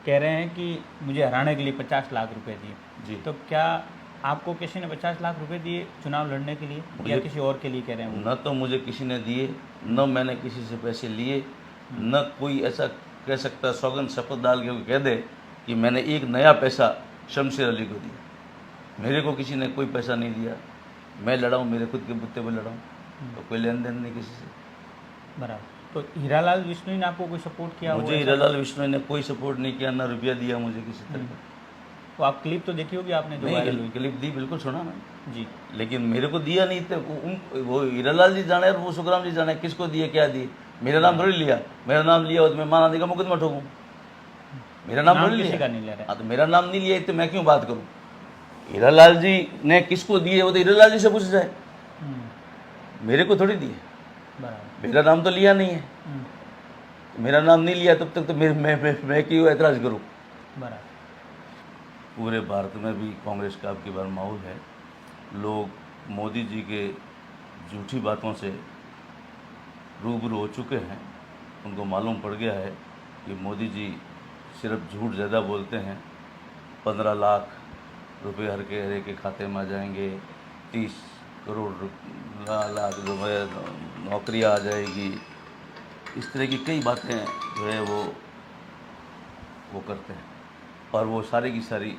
कह रहे हैं कि मुझे हराने के लिए 50 लाख रुपए दिए जी। तो क्या आपको किसी ने 50 लाख रुपए दिए चुनाव लड़ने के लिए या किसी और के लिए कह रहे हैं वो? न तो मुझे किसी ने दिए, न मैंने किसी से पैसे लिए, न कोई ऐसा कह सकता सौगंध शपथ डाल के कह दे कि मैंने एक नया पैसा शमशेर अली को दिया। मेरे को किसी ने कोई पैसा नहीं दिया। मैं लड़ा हूँ, मेरे खुद के बुत्ते पर लड़ा हूँ, तो कोई लेन देन नहीं किसी से। बराबर। तो हीरालाल विश्नोई ने आपको कोई सपोर्ट किया? मुझे हीरालाल विश्नोई ने कोई सपोर्ट नहीं किया, ना रुपया दिया मुझे किसी तरह का। तो आप क्लिप तो देखी होगी आपने जो वायरल हुई? नहीं, क्लिप दी, बिल्कुल सुना मैं जी। लेकिन मेरे को दिया नहीं। तो वो हीरालाल जी जाने और वो सुखराम जी जाने किसको दिए, क्या दिए। मेरा नाम थोड़ी लिया। मेरा नाम लिया हो तो मैं मानहानि का मुकदमा ठोकूं। मेरा नाम थोड़ी किसी का नहीं ले लिया। रहा है। हाँ, तो मेरा नाम नहीं लिया तो मैं क्यों बात करूं। हीरालाल जी ने किसको दिए वो तो हीरालाल जी से पूछ जाए, मेरे को थोड़ी दिए। बराबर। मेरा नाम तो लिया नहीं है। मेरा नाम नहीं लिया तब तक तो मैं क्यों ऐतराज़ करूं। बराबर। पूरे भारत में भी कांग्रेस का अब की बार माहौल है। लोग मोदी जी के झूठी बातों से रूबरू हो चुके हैं। उनको मालूम पड़ गया है कि मोदी जी सिर्फ झूठ ज़्यादा बोलते हैं। 15 लाख रुपए हर के खाते में आ जाएंगे, 30 करोड़ लाख रुपए नौकरियाँ आ जाएगी, इस तरह की कई बातें जो है वो करते हैं। और वो सारी की सारी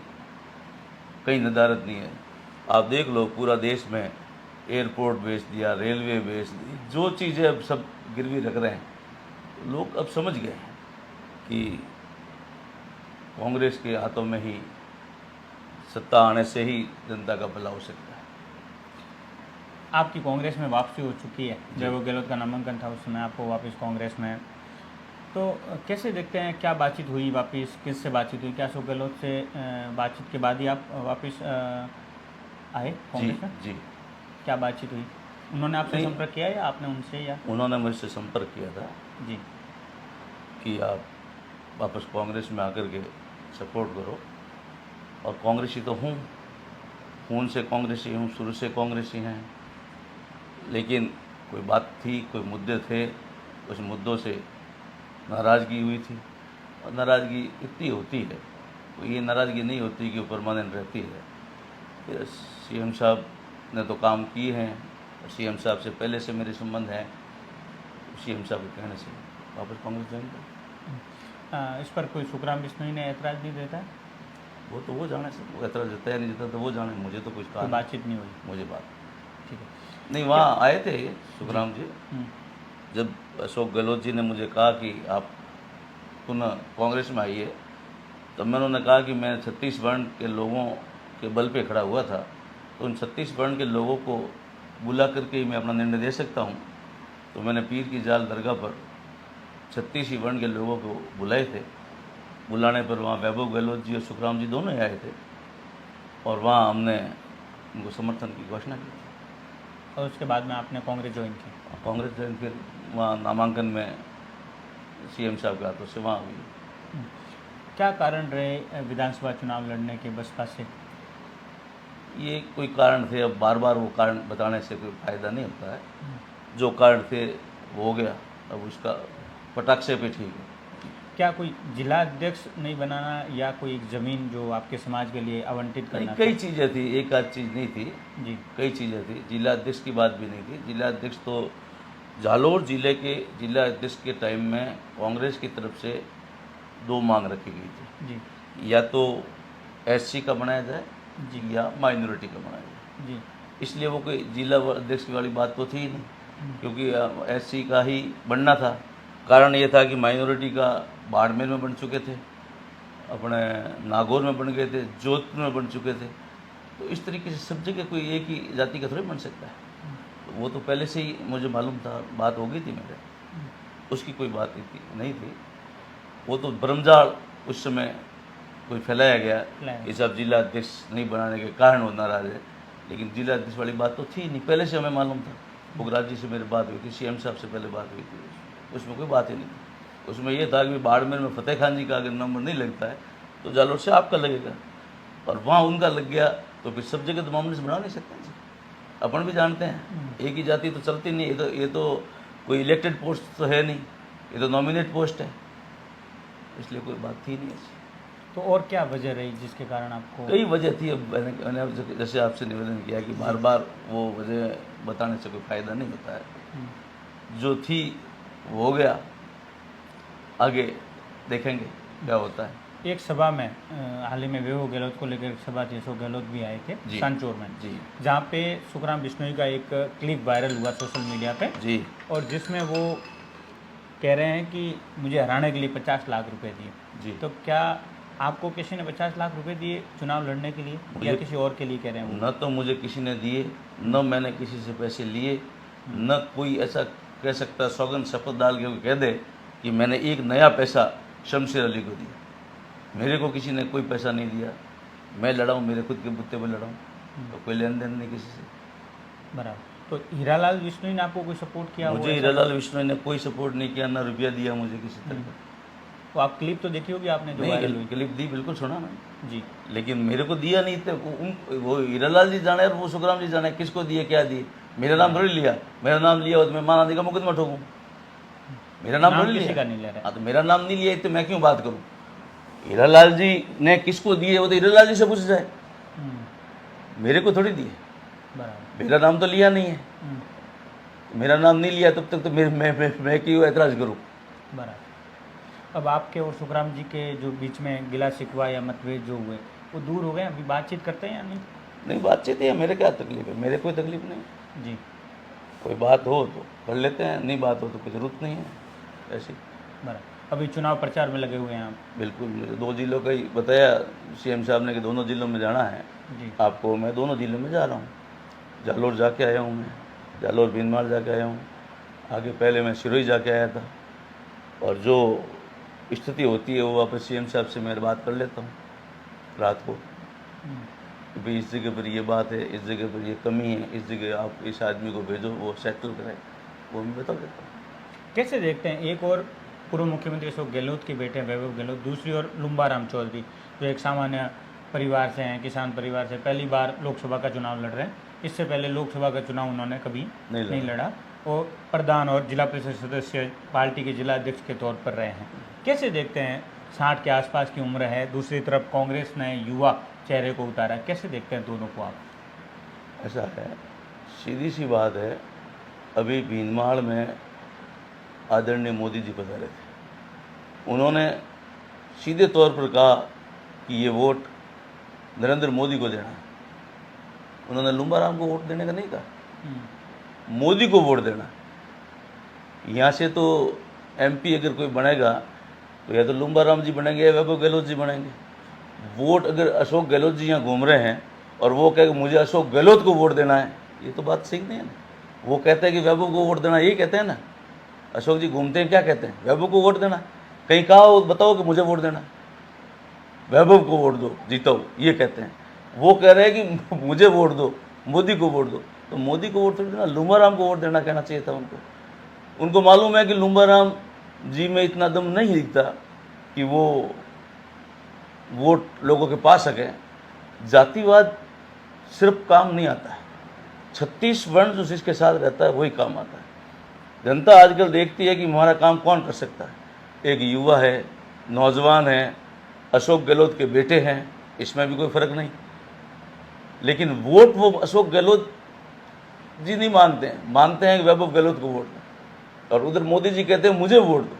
कहीं नदारत नहीं है। आप देख लो, पूरा देश में एयरपोर्ट बेच दिया, रेलवे बेच दी, जो चीज़ें अब सब गिरवी रख रहे हैं। लोग अब समझ गए हैं कि कांग्रेस के हाथों में ही सत्ता आने से ही जनता का भला हो सकता है। आपकी कांग्रेस में वापसी हो चुकी है। जब गहलोत का नामांकन था उस समय आपको वापस कांग्रेस में, तो कैसे देखते हैं, क्या बातचीत हुई वापस, किससे बातचीत हुई? क्या अशोक गहलोत से बातचीत के बाद ही आप वापस आए कांग्रेस में? जी। क्या बातचीत हुई? उन्होंने आपसे संपर्क किया या आपने उनसे? या उन्होंने मुझसे संपर्क किया था जी कि आप वापस कांग्रेस में आकर के सपोर्ट करो। और कांग्रेसी तो हूँ, खून से कांग्रेसी हूँ, शुरू से कांग्रेसी हैं। लेकिन कोई बात थी, कोई मुद्दे थे, उस मुद्दों से नाराज़गी हुई थी। और नाराज़गी इतनी होती है, कोई ये नाराज़गी नहीं होती कि वो परमानेंट रहती है। फिर सीएम साहब ने तो काम किए हैं, और सीएम साहब से पहले से मेरे संबंध हैं। सीएम साहब के कहने से वापस कांग्रेस ज्वाइन कर। इस पर कोई सुखराम बिश्नोई ने ऐतराज़ नहीं देता है? वो तो वो जाने से, वो ऐतराज़ देता है नहीं देता तो वो जाने, मुझे तो कुछ कहा कोई बातचीत नहीं हुई? मुझे बात ठीक है। नहीं। वहाँ आए थे सुखराम जी, जब अशोक गहलोत जी ने मुझे कहा कि आप पुनः कांग्रेस में आइए, तब मैंने उन्होंने कहा कि मैं 36 वर्ण के लोगों के बल पे खड़ा हुआ था, तो उन 36 वर्ण के लोगों को बुला करके ही मैं अपना निर्णय दे सकता हूँ। तो मैंने पीर की जाल दरगाह पर 36 ही वर्ण के लोगों को बुलाए थे। बुलाने पर वहाँ वैभव गहलोत जी और सुखराम जी दोनों ही आए थे, और वहाँ हमने उनको समर्थन की घोषणा की। और उसके बाद में आपने कांग्रेस ज्वाइन की? कांग्रेस ज्वाइन, फिर वहाँ नामांकन में सीएम साहब के हाथों से वहाँ हुई। क्या कारण रहे विधानसभा चुनाव लड़ने के बसपा से? ये कोई कारण थे, अब बार बार वो कारण बताने से कोई फ़ायदा नहीं होता है। जो कारण थे वो हो गया, अब उसका पटाख से पे ठीक है। क्या कोई जिला अध्यक्ष नहीं बनाना या कोई एक ज़मीन जो आपके समाज के लिए आवंटित करना? कई चीज़ें थी, एक आध चीज़ नहीं थी जी। कई चीज़ें थी। जिला अध्यक्ष की बात भी नहीं थी। जिला अध्यक्ष तो जालोर जिले के जिला अध्यक्ष के टाइम में कांग्रेस की तरफ से 2 मांग रखी गई थी जी। या तो एससी का बनाया जाए जी या माइनॉरिटी का बनाया जाए। जी। इसलिए वो कोई जिला अध्यक्ष वाली बात तो थी ही नहीं, क्योंकि एससी का ही बनना था। कारण ये था कि माइनॉरिटी का बाड़मेर में बन चुके थे, अपने नागौर में बन गए थे, जोधपुर में बन चुके थे। तो इस तरीके से सब जगह कोई एक ही जाति का थोड़ी बन सकता है। तो वो तो पहले से ही मुझे मालूम था, बात हो गई थी मेरे, उसकी कोई बात नहीं थी। वो तो ब्रह्मजाल उस समय कोई फैलाया गया कि सब जिला अध्यक्ष नहीं बनाने के कारण वो नाराज है। लेकिन जिला अध्यक्ष वाली बात तो थी नहीं, पहले से हमें मालूम था। पुखराज जी से मेरी बात हुई थी, सीएम साहब से पहले बात हुई थी, उसमें कोई बात ही नहीं थी। उसमें यह था कि बाड़मेर में फतेह खान जी का अगर नंबर नहीं लगता है तो जालोर से आपका लगेगा, और वहाँ उनका लग गया तो फिर सब जगह तो मामले से बना नहीं सकते जी। अपन भी जानते हैं एक ही जाति तो चलती नहीं। ये तो कोई इलेक्टेड पोस्ट तो है नहीं, ये तो नॉमिनेट पोस्ट है, इसलिए कोई बात थी नहीं ऐसी। तो और क्या वजह रही जिसके कारण आपको? कई वजह थी। अब मैंने जैसे आपसे निवेदन किया कि बार बार वो वजह बताने से कोई फ़ायदा नहीं होता है। जो थी वो हो गया, आगे देखेंगे क्या होता है। एक सभा में हाल ही में वैभव गहलोत को लेकर एक सभा थी, अशोक गहलोत भी आए थे जी। सांचौर में, जी जहाँ पे सुखराम बिश्नोई का एक क्लिप वायरल हुआ सोशल मीडिया पे, जी और जिसमें वो कह रहे हैं कि मुझे हराने के लिए 50 लाख रुपए दिए। जी। तो क्या आपको किसी ने 50 लाख रुपए दिए चुनाव लड़ने के लिए, या मुझे- किसी और के लिए कह रहे हैं वो? न तो मुझे किसी ने दिए, न मैंने किसी से पैसे लिए, न कोई ऐसा कह सकता सौगंध शपथ डाल के कह दे कि मैंने एक नया पैसा शमशेर अली को दिया। मेरे को किसी ने कोई पैसा नहीं दिया। मैं लड़ा हूँ, मेरे खुद के बुत्ते पर लड़ा हूँ, तो कोई लेन देन नहीं किसी से। बराबर। तो हीरालाल बिश्नोई ने आपको कोई सपोर्ट किया? मुझे हीरालाल बिश्नोई ने कोई सपोर्ट नहीं किया, ना रुपया दिया मुझे किसी तरह का। तो आप क्लिप तो देखी होगी आपने जो वायरल हुई? नहीं, क्लिप दी, बिल्कुल सुना ना जी। लेकिन मेरे को दिया नहीं। तो वो हीरालाल जी जाने और वो सुखराम जी जाने किसको दिए, क्या दिए। मेरा नाम थोड़ी लिया। मेरा नाम लिया हो तो मैं महानदी का मुकदमा ठोकूं। मेरा नाम नाम थोड़ी किसी लिया। का नहीं ले रहे। हाँ, तो मेरा नाम नहीं लिया तो मैं क्यों बात करूं। हीरालाल जी ने किसको दिए वो तो हीरालाल जी से पूछ जाए, मेरे को थोड़ी दिए। बराबर। मेरा नाम तो लिया नहीं है। मेरा नाम नहीं लिया तब तक तो मैं क्यों ऐतराज़ करूं। बराबर। अब आपके और सुखराम जी के जो बीच में गिला शिकवा या मतभेद जो हुए वो दूर हो गए? अभी बातचीत करते हैं या नहीं? नहीं, बातचीत है, मेरे क्या तकलीफ है। मेरे कोई तकलीफ नहीं। जी। कोई बात हो तो कर लेते हैं, नहीं बात हो तो कोई ज़रूरत नहीं है ऐसी। बराबर। अभी चुनाव प्रचार में लगे हुए हैं आप? बिल्कुल। मुझे 2 जिलों का ही बताया सीएम साहब ने कि दोनों जिलों में जाना है जी। आपको। मैं दोनों जिलों में जा रहा हूँ। जालोर जाके आया हूँ, मैं जालोर बीनमाल जाके आया हूँ। आगे पहले मैं सिरोही जाके आया था। और जो स्थिति होती है वो वापस सीएम साहब से मैं बात कर लेता हूँ रात को कि भाई इस जगह पर ये बात है, इस जगह पर ये कमी है, इस जगह आप इस आदमी को भेजो, वो सेटल करें, वो मैं बता देता हूँ। कैसे देखते हैं, एक और पूर्व मुख्यमंत्री अशोक गहलोत के बेटे वैभव गहलोत, दूसरी ओर लुम्बाराम चौधरी जो एक सामान्य परिवार से हैं, किसान परिवार से, पहली बार लोकसभा का चुनाव लड़ रहे हैं। इससे पहले लोकसभा का चुनाव उन्होंने कभी नहीं लड़ा और प्रधान और जिला परिषद सदस्य पार्टी के जिला अध्यक्ष के तौर पर रहे हैं। कैसे देखते हैं, 60 के आसपास की उम्र है, दूसरी तरफ कांग्रेस ने युवा चेहरे को उतारा, कैसे देखते हैं दोनों को आप? ऐसा है, सीधी सी बात है। अभी भीनमाल में आदरणीय मोदी जी पधारे थे। उन्होंने सीधे तौर पर कहा कि ये वोट नरेंद्र मोदी को देना है। उन्होंने लुम्बाराम को वोट देने का नहीं कहा, मोदी को वोट देना। यहाँ से तो एमपी अगर कोई बनेगा तो या तो लुम्बाराम जी बनेंगे या वैभव गहलोत जी बनेंगे। वोट अगर अशोक गहलोत जी यहाँ घूम रहे हैं और वो कहे मुझे अशोक गहलोत को वोट देना है, ये तो बात सही नहीं है ना। वो कहते हैं कि वैभव को वोट देना, यही कहते हैं ना। अशोक जी घूमते हैं क्या कहते हैं, वैभव को वोट देना। कहीं कहा हो बताओ कि मुझे वोट देना, वैभव को वोट दो जीतो, ये कहते हैं। वो कह रहे हैं कि मुझे वोट दो, मोदी को वोट दो। तो मोदी को वोट थोड़ी देना, लुम्बाराम को वोट देना कहना चाहिए था उनको। उनको मालूम है कि लुम्बाराम जी में इतना दम नहीं दिखता कि वो वोट लोगों के पा सकें। जातिवाद सिर्फ काम नहीं आता है, 36 वर्ण जो जिसके साथ रहता है वही काम आता है। जनता आजकल देखती है कि हमारा काम कौन कर सकता है। एक युवा है, नौजवान है, अशोक गहलोत के बेटे हैं, इसमें भी कोई फ़र्क नहीं। लेकिन वोट वो अशोक गहलोत जी नहीं मानते हैं, मानते हैं कि वैभव गहलोत को वोट दें। और उधर मोदी जी कहते हैं मुझे वोट दो।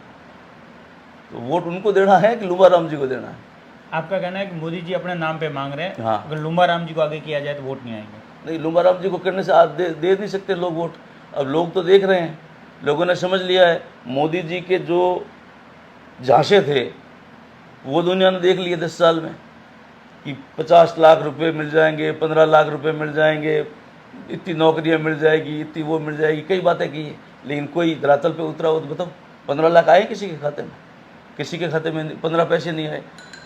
तो वोट उनको देना है कि लुम्बाराम जी को देना है? आपका कहना है कि मोदी जी अपने नाम पे मांग रहे हैं, हाँ। अगर लुम्बाराम जी को आगे किया जाए तो वोट नहीं आएंगे? नहीं, लुम्बाराम जी को करने से आज दे नहीं सकते लोग वोट। अब लोग तो देख रहे हैं, लोगों ने समझ लिया है। मोदी जी के जो झांसे थे वो दुनिया ने देख लिए 10 साल में कि 50 लाख रुपए मिल जाएंगे, 15 लाख रुपए मिल जाएंगे, इतनी नौकरियां मिल जाएगी, इतनी वो मिल जाएगी, कई बातें की। लेकिन कोई धरातल पे उतरा हो तो बताओ, 15 लाख आए किसी के खाते में? किसी के खाते में 15 पैसे नहीं आए।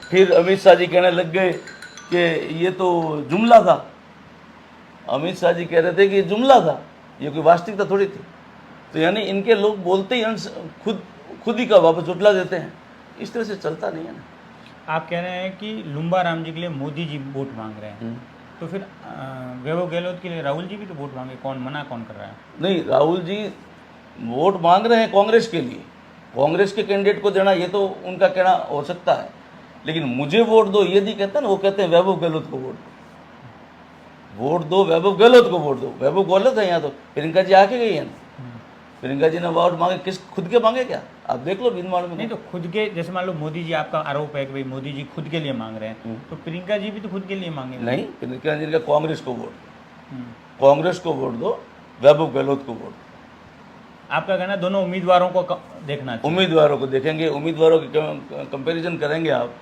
फिर अमित शाह जी कहने लग गए कि ये तो जुमला था। अमित शाह जी कह रहे थे कि ये जुमला था, ये कोई वास्तविकता थोड़ी थी। तो यानी इनके लोग बोलते ही खुद ही का वापस उठला देते हैं। इस तरह से चलता नहीं है ना। आप कह रहे हैं कि लुम्बाराम जी के लिए मोदी जी वोट मांग रहे हैं, तो फिर वैभव गहलोत के लिए राहुल जी भी तो वोट मांगे, कौन मना कौन कर रहा है? नहीं, राहुल जी वोट मांग रहे हैं कांग्रेस के लिए, कांग्रेस के कैंडिडेट को देना, ये तो उनका कहना हो सकता है। लेकिन मुझे वोट दो ये नहीं कहते ना, वो कहते हैं वैभव गहलोत को वोट दो, वोट दो वैभव गहलोत को वोट दो। वैभव गहलोत है यहाँ, तो प्रियंका जी आके गई है ना, प्रियंका जी ने वोट मांगे, किस खुद के मांगे क्या? आप देख लो भीलवाड़ा में। नहीं तो खुद के, जैसे मान लो मोदी जी, आपका आरोप है कि भाई मोदी जी खुद के लिए मांग रहे हैं, तो प्रियंका जी भी तो खुद के लिए मांगे। नहीं, प्रियंका जी ने कहा कांग्रेस को वोट, हम्म। कांग्रेस को वोट दो, वैभव गहलोत को वोट दो। आपका कहना है दोनों उम्मीदवारों को देखना चाहिए। उम्मीदवारों को देखेंगे, उम्मीदवारों की कंपैरिजन करेंगे आप,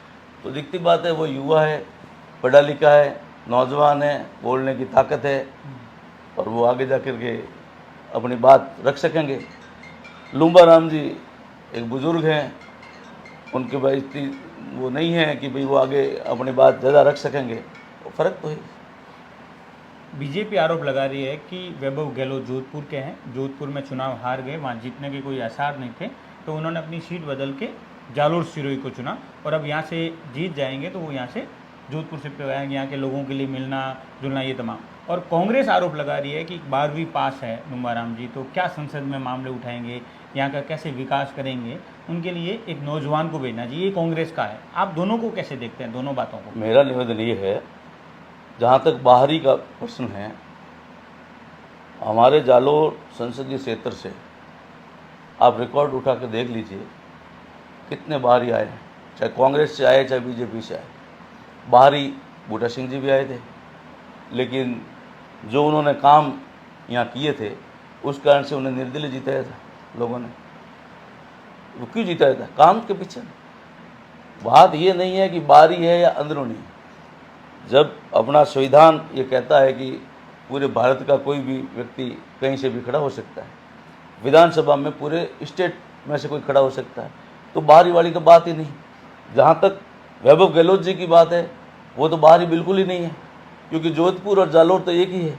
तो दिखती बात है वो युवा है, पढ़ा लिखा है, नौजवान है, बोलने की ताकत है, और वो आगे जा कर के अपनी बात रख सकेंगे। लूम्बा राम जी एक बुज़ुर्ग हैं, उनके पास इतनी वो नहीं है कि भाई वो आगे अपनी बात ज़्यादा रख सकेंगे, वो फ़र्क तो है। बीजेपी आरोप लगा रही है कि वैभव गहलोत जोधपुर के हैं, जोधपुर में चुनाव हार गए, वहाँ जीतने के कोई आसार नहीं थे, तो उन्होंने अपनी सीट बदल के जालोर सिरोही को चुना, और अब यहाँ से जीत जाएंगे तो वो यहाँ से जोधपुर शिफ्ट हो जाएंगे, यहाँ के लोगों के लिए मिलना जुलना ये तमाम। और कांग्रेस आरोप लगा रही है कि 12वीं पास है लूम्बा राम जी, तो क्या संसद में मामले उठाएंगे, यहाँ का कैसे विकास करेंगे, उनके लिए एक नौजवान को भेजना चाहिए, ये कांग्रेस का है। आप दोनों को कैसे देखते हैं, दोनों बातों को? मेरा निवेदन ये है, जहाँ तक बाहरी का प्रश्न है, हमारे जालोर संसदीय क्षेत्र से आप रिकॉर्ड उठा के देख लीजिए कितने बाहरी आए हैं, चाहे कांग्रेस से आए चाहे बीजेपी से आए। बाहरी बूटा सिंह जी भी आए थे, लेकिन जो उन्होंने काम यहाँ किए थे उस कारण से उन्हें निर्दलीय जिताया था लोगों ने। वो क्यों जिताया था? काम के पीछे। बात ये नहीं है कि बाहरी है या अंदरूनी। जब अपना संविधान ये कहता है कि पूरे भारत का कोई भी व्यक्ति कहीं से भी खड़ा हो सकता है, विधानसभा में पूरे स्टेट में से कोई खड़ा हो सकता है, तो बाहरी वाली तो बात ही नहीं। जहाँ तक वैभव गहलोत जी की बात है, वो तो बाहरी बिल्कुल ही नहीं है, क्योंकि जोधपुर और जालोर तो एक ही है।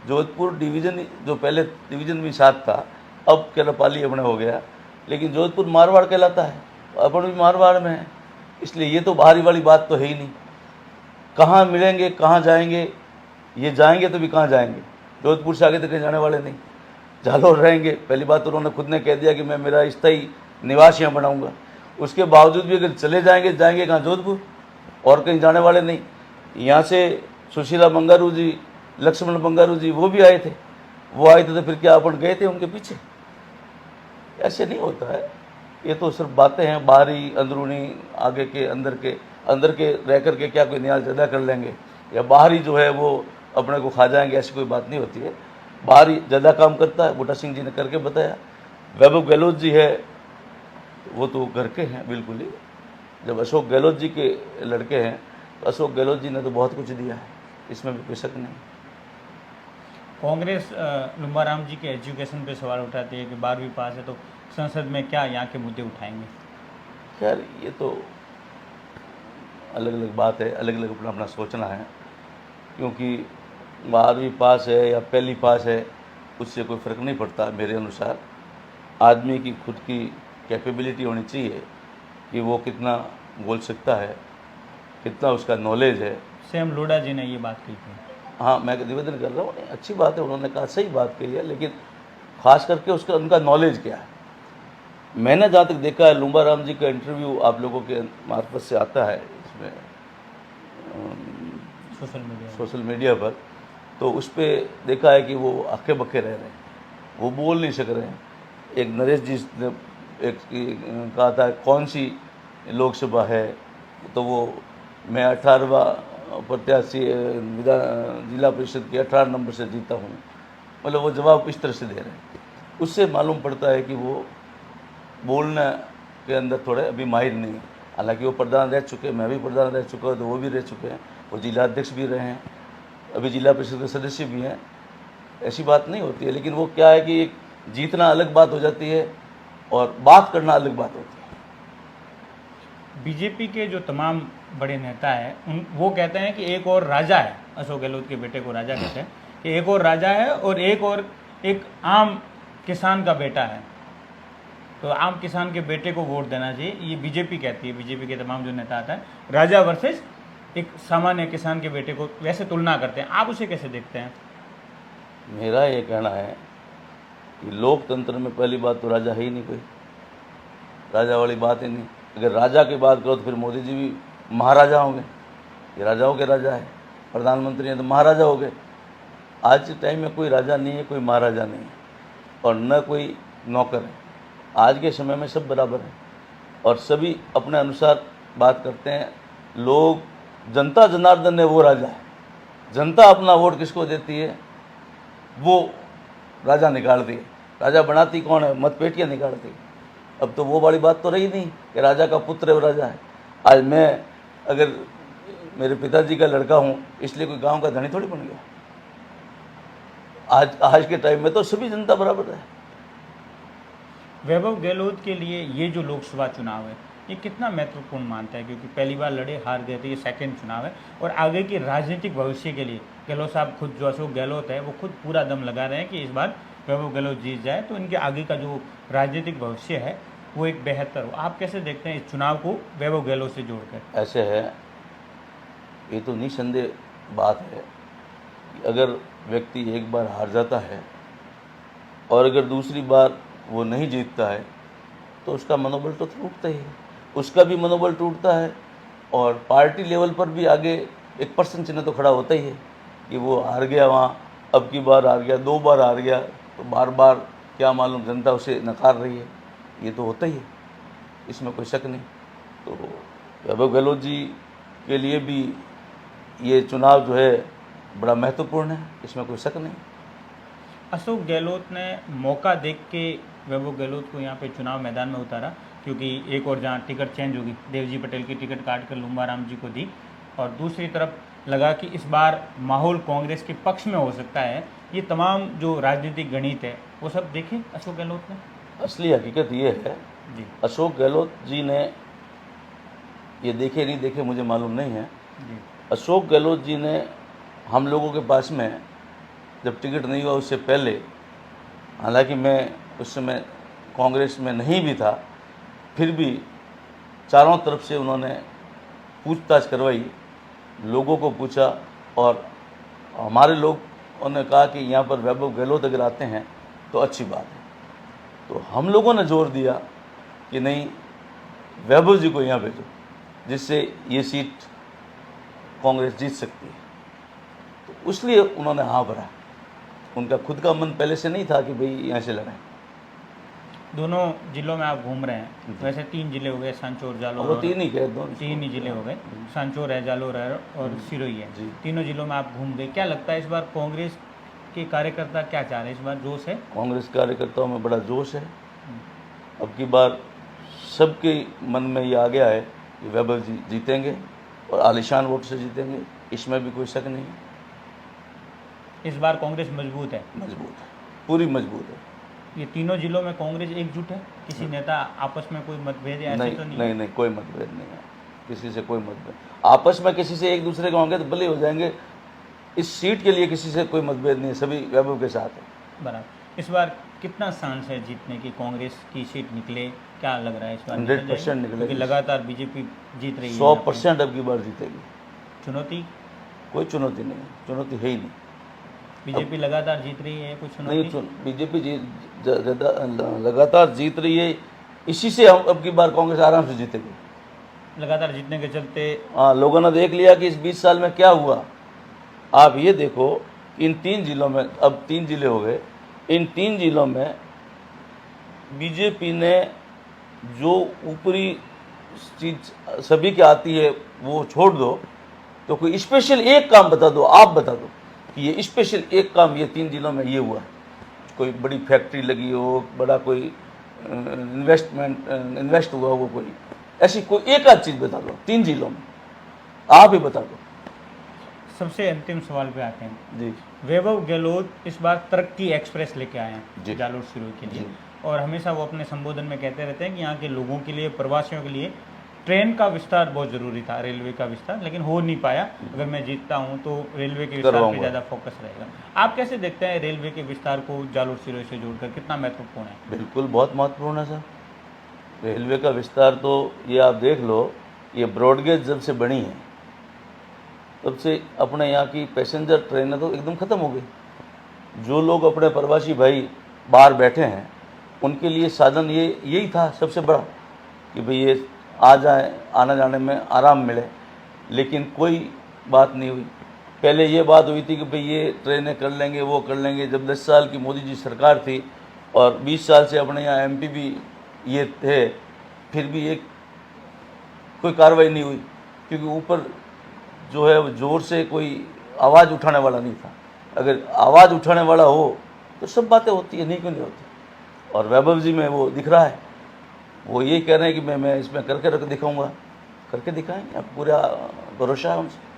जोधपुर डिवीज़न, जो पहले डिवीज़न भी 7 था, अब केलापाली अपने हो गया, लेकिन जोधपुर मारवाड़ कहलाता है, अपन भी मारवाड़ में है, इसलिए ये तो बाहरी वाली बात तो है ही नहीं। कहाँ मिलेंगे, कहाँ जाएंगे, ये जाएंगे तो भी कहाँ जाएंगे, जोधपुर से आगे तक जाने वाले नहीं, जालोर रहेंगे। पहली बात उन्होंने खुद ने कह दिया कि मैं मेरा स्थायी निवास यहाँ बनाऊँगा, उसके बावजूद भी अगर चले जाएंगे, जाएंगे कहाँ? जोधपुर, और कहीं जाने वाले नहीं। यहाँ से सुशीला बंगारू जी, लक्ष्मण बंगारू जी, वो भी आए थे, वो आए थे तो फिर क्या अपन गए थे उनके पीछे? ऐसे नहीं होता है, ये तो सिर्फ बातें हैं, बाहरी अंदरूनी, आगे के अंदर के रह कर के क्या कोई न्याय ज़्यादा कर लेंगे या बाहरी जो है वो अपने को खा जाएंगे, ऐसी कोई बात नहीं होती है। बाहरी ज़्यादा काम करता है, बूटा सिंह जी ने करके बताया। वैभव गहलोत जी है, वो तो घर के हैं बिल्कुल ही। जब अशोक गहलोत जी के लड़के हैं तो अशोक गहलोत जी ने तो बहुत कुछ दिया है, इसमें भी कोई शक नहीं। कांग्रेस लूम्बा राम जी के एजुकेशन पे सवाल उठाती है कि 12वीं पास है, तो संसद में क्या यहाँ के मुद्दे उठाएंगे? खैर ये तो अलग अलग बात है, अलग अलग अपना अपना सोचना है, क्योंकि 12वीं पास है या पहली पास है उससे कोई फ़र्क नहीं पड़ता। मेरे अनुसार आदमी की खुद की कैपेबिलिटी होनी चाहिए कि वो कितना बोल सकता है, कितना उसका नॉलेज है। सेम लोढ़ा जी ने ये बात कही थी। हाँ, मैं निवेदन कर रहा हूँ, नहीं अच्छी बात है, उन्होंने कहा सही बात कही है, लेकिन ख़ास करके उसका उनका नॉलेज क्या है। मैंने जहाँ तक देखा है, लूम्बा राम जी का इंटरव्यू आप लोगों के मार्फत से आता है इसमें सोशल मीडिया पर, तो उस पर देखा है कि वो अक्के बक्के रह रहे हैं, वो बोल नहीं सक रहे हैं। एक नरेश जी ने एक कहा था कौन सी लोकसभा है, तो वो मैं 18वां प्रत्याशी जिला परिषद के 18 नंबर से जीता हूँ, मतलब वो जवाब इस तरह से दे रहे हैं। उससे मालूम पड़ता है कि वो बोलने के अंदर थोड़े अभी माहिर नहीं। हालांकि वो प्रधान रह चुके, मैं भी प्रधान रह चुका हूँ, तो वो भी रह चुके हैं, वो जिला अध्यक्ष भी रहे हैं, अभी जिला परिषद के सदस्य भी हैं। ऐसी बात नहीं होती है, लेकिन वो क्या है कि एक जीतना अलग बात हो जाती है और बात करना अलग बात होती है। बीजेपी के जो तमाम बड़े नेता हैं वो कहते हैं कि एक और राजा है, अशोक गहलोत के बेटे को राजा कहते हैं, कि एक और राजा है और एक आम किसान का बेटा है, तो आम किसान के बेटे को वोट देना चाहिए, ये बीजेपी कहती है। बीजेपी के तमाम जो नेता आता है, राजा वर्सेस एक सामान्य किसान के बेटे को वैसे तुलना करते हैं, आप उसे कैसे देखते हैं? मेरा ये कहना है कि लोकतंत्र में पहली बात तो राजा है ही नहीं कोई, राजा वाली बात ही नहीं। अगर राजा की बात करो तो फिर मोदी जी भी महाराजा होंगे, ये राजाओं के राजा है, प्रधानमंत्री हैं तो महाराजा हो गए। आज के टाइम में कोई राजा नहीं है, कोई महाराजा नहीं है, और न कोई नौकर है। आज के समय में सब बराबर हैं और सभी अपने अनुसार बात करते हैं। लोग, जनता जनार्दन है वो राजा है। जनता अपना वोट किसको देती है वो राजा निकालती है। राजा बनाती कौन है? मतपेटियाँ निकालती है। अब तो वो वाली बात तो रही नहीं कि राजा का पुत्र है वो राजा है। आज मैं अगर मेरे पिताजी का लड़का हूँ इसलिए कोई गांव का धनी थोड़ी बन गया। आज के टाइम में तो सभी जनता बराबर है। वैभव गहलोत के लिए ये जो लोकसभा चुनाव है ये कितना महत्वपूर्ण मानता है, क्योंकि पहली बार लड़े, हार गए थे, ये सेकंड चुनाव है, और आगे के राजनीतिक भविष्य के लिए गहलोत साहब खुद, जो अशोक गहलोत है वो खुद पूरा दम लगा रहे हैं कि इस बार वैभव गहलोत जीत जाए तो इनके आगे का जो राजनीतिक भविष्य है वो एक बेहतर हो। आप कैसे देखते हैं इस चुनाव को वैभव गहलोत से जोड़कर? ऐसे है, ये तो निसंदेह बात है कि अगर व्यक्ति एक बार हार जाता है और अगर दूसरी बार वो नहीं जीतता है तो उसका मनोबल तो टूटता ही है, उसका भी मनोबल टूटता है, और पार्टी लेवल पर भी आगे एक प्रश्न चिन्ह तो खड़ा होता ही है कि वो हार गया वहाँ, अब की बार हार गया, 2 बार हार गया तो बार बार क्या मालूम जनता उसे नकार रही है, ये तो होता ही है, इसमें कोई शक नहीं। तो वैभव गहलोत जी के लिए भी ये चुनाव जो है बड़ा महत्वपूर्ण है, इसमें कोई शक नहीं। अशोक गहलोत ने मौका देख के वैभव गहलोत को यहाँ पे चुनाव मैदान में उतारा, क्योंकि एक और जहाँ टिकट चेंज होगी, देवजी पटेल की टिकट काट कर लुम्बा राम जी को दी, और दूसरी तरफ लगा कि इस बार माहौल कांग्रेस के पक्ष में हो सकता है। ये तमाम जो राजनीतिक गणित है वो सब देखे अशोक गहलोत ने। असली हकीकत ये है जी अशोक गहलोत जी ने ये देखे नहीं देखे मुझे मालूम नहीं है। जी अशोक गहलोत जी ने हम लोगों के पास में जब टिकट नहीं हुआ उससे पहले, हालांकि मैं उस समय कांग्रेस में नहीं भी था, फिर भी चारों तरफ से उन्होंने पूछताछ करवाई, लोगों को पूछा, और हमारे लोगों ने कहा कि यहाँ पर वैभव गहलोत अगर आते हैं तो अच्छी बात है। तो हम लोगों ने जोर दिया कि नहीं, वैभव जी को यहाँ भेजो जिससे ये सीट कांग्रेस जीत सकती है। तो इसलिए उन्होंने हाँ भरा। उनका खुद का मन पहले से नहीं था कि भाई यहाँ से लड़ाएं। दोनों जिलों में आप घूम रहे हैं, वैसे 3 जिले हो गए, सांचौर, जालोर, वो 3 ही कह दो, 3 ही जिले हो गए, सांचौर है, जालोर है और सिरोही है। जी। तीनों जिलों में आप घूम गए। क्या लगता है इस बार कांग्रेस के कार्यकर्ता क्या चाह रहे हैं? इस बार जोश है? कांग्रेस कार्यकर्ताओं में बड़ा जोश है। अब की बार सबके मन में ये आ गया है कि वैभव जी जीतेंगे और आलिशान वोट से जीतेंगे, इसमें भी कोई शक नहीं है। इस बार कांग्रेस मजबूत है? मजबूत है, पूरी मजबूत है। ये तीनों जिलों में कांग्रेस एकजुट है? किसी नेता आपस में कोई मतभेद है? ऐसे नहीं, तो नहीं? नहीं नहीं, कोई मतभेद नहीं है, किसी से कोई मतभेद। आपस में किसी से एक दूसरे के होंगे तो भले हो जाएंगे, इस सीट के लिए किसी से कोई मतभेद नहीं है, सभी वैभव के साथ है। बराबर। इस बार कितना चांस है जीतने की? कांग्रेस की सीट निकले, क्या लग रहा है इस बार? 100% निकलेगी। क्योंकि लगातार बीजेपी जीत रही है। 100% अब की बार जीतेगी। चुनौती? कोई चुनौती नहीं है, चुनौती है ही नहीं। बीजेपी लगातार जीत रही है, कुछ चुनौती? नहीं, बीजेपी लगातार जीत रही है, इसी से हम अब की बार कांग्रेस आराम से जीतेगी। लगातार जीतने के चलते हाँ, लोगों ने देख लिया कि इस 20 साल में क्या हुआ। आप ये देखो, इन 3 जिलों में, अब 3 जिले हो गए, इन 3 जिलों में बीजेपी ने जो ऊपरी चीज सभी की आती है वो छोड़ दो, तो कोई स्पेशल एक काम बता दो, आप बता दो कि ये स्पेशल एक काम ये 3 जिलों में ये हुआ। कोई बड़ी फैक्ट्री लगी हो, बड़ा कोई इन्वेस्ट हुआ हो, कोई ऐसी कोई एक आध चीज़ बता दो 3 जिलों में, आप ही बता दो। सबसे अंतिम सवाल पे आते हैं जी। वैभव गहलोत इस बार तरक्की एक्सप्रेस लेके आए जी। हैं जालोर सिरोही के लिए, जी। और हमेशा वो अपने संबोधन में कहते रहते हैं कि यहाँ के लोगों के लिए, प्रवासियों के लिए ट्रेन का विस्तार बहुत ज़रूरी था, रेलवे का विस्तार, लेकिन हो नहीं पाया। अगर मैं जीतता हूँ तो रेलवे के विस्तार पे ज़्यादा फोकस रहेगा। आप कैसे देखते हैं रेलवे के विस्तार को जालोर सिरोही से जोड़कर, कितना महत्वपूर्ण है? बिल्कुल बहुत महत्वपूर्ण है सर। रेलवे का विस्तार तो ये आप देख लो, ये ब्रॉडगेज जब से बनी है तब से अपने यहाँ की पैसेंजर ट्रेनें तो एकदम ख़त्म हो गई। जो लोग अपने प्रवासी भाई बाहर बैठे हैं उनके लिए साधन यही था सबसे बड़ा कि भाई ये आ जाए, आने जाने में आराम मिले, लेकिन कोई बात नहीं हुई। पहले ये बात हुई थी कि भाई ये ट्रेनें कर लेंगे, वो कर लेंगे। जब 10 साल की मोदी जी सरकार थी और 20 साल से अपने यहाँ एमपी भी ये थे, फिर भी एक कोई कार्रवाई नहीं हुई, क्योंकि ऊपर जो है वो ज़ोर से कोई आवाज़ उठाने वाला नहीं था। अगर आवाज़ उठाने वाला हो तो सब बातें होती है, नहीं क्यों नहीं होती। और वैभव जी में वो दिख रहा है, वो ये कह रहे हैं कि मैं इसमें करके दिखाऊंगा, करके दिखाएंगे, अब पूरा भरोसा है उनसे।